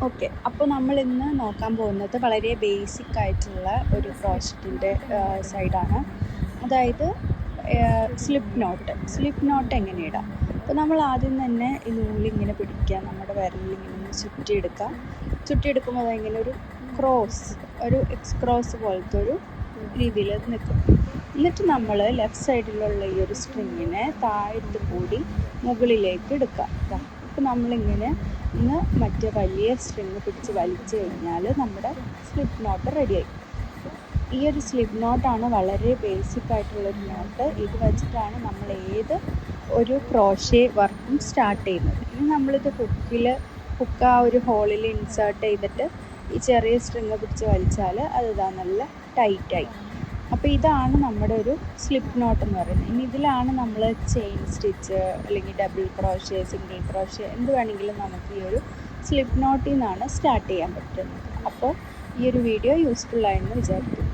Okay, അപ്പോൾ നമ്മൾ ഇന്ന് നോക്കാൻ പോകുന്നത് വളരെ ബേസിക് ആയിട്ടുള്ള ഒരു ക്രോഷറ്റിൻ്റെ സൈഡാണ്. അതായത് സ്ലിപ്പ് നോട്ട് എങ്ങനെ ഇടാം. അപ്പോൾ നമ്മൾ ആദ്യം തന്നെ ഈ നൂലിങ്ങനെ പിടിക്കുക, നമ്മുടെ വിരലിങ്ങനെ ഒന്ന് ചുറ്റിയെടുക്കുമ്പോൾ അതിങ്ങനെ ഒരു എക്സ് ക്രോസ് പോലത്തെ ഒരു രീതിയിൽ നിൽക്കും. എന്നിട്ട് നമ്മൾ ലെഫ്റ്റ് സൈഡിലുള്ള ഈ ഒരു സ്ട്രിങ്ങിനെ താഴത്ത് കൂടി മുകളിലേക്ക് എടുക്കുക. അപ്പോൾ നമ്മളിങ്ങനെ മറ്റേ വലിയ സ്ട്രിങ് പിടിച്ച് വലിച്ചു കഴിഞ്ഞാൽ നമ്മുടെ സ്ലിപ്പ് നോട്ട് റെഡിയായി. ഈ ഒരു സ്ലിപ്പ് നോട്ടാണ് വളരെ ബേസിക് ആയിട്ടുള്ളൊരു നോട്ട്. ഇത് വെച്ചിട്ടാണ് നമ്മൾ ഏത് ഒരു ക്രോഷേ വർക്കും സ്റ്റാർട്ട് ചെയ്യുന്നത്. ഇനി നമ്മളിത് ഹുക്ക് ആ ഒരു ഹോളിൽ ഇൻസേർട്ട് ചെയ്തിട്ട് ഈ ചെറിയ സ്ട്രിങ് പിടിച്ച് വലിച്ചാൽ അത് നല്ല ടൈറ്റായി. അപ്പോൾ ഇതാണ് നമ്മുടെ ഒരു സ്ലിപ്പ് നോട്ട് എന്ന് പറയുന്നത്. ഇനി ഇതിലാണ് നമ്മൾ ചെയിൻ സ്റ്റിച്ച് അല്ലെങ്കിൽ ഡബിൾ ക്രോഷേ, സിംഗിൾ ക്രോഷേ എന്ത് വേണമെങ്കിലും നമുക്ക് ഈ ഒരു സ്ലിപ്പ് നോട്ടിൽ നിന്നാണ് സ്റ്റാർട്ട് ചെയ്യാൻ പറ്റുന്നത്. അപ്പോൾ ഈ ഒരു വീഡിയോ യൂസ്ഫുൾ ആയെന്ന് വിചാരിക്കുന്നു.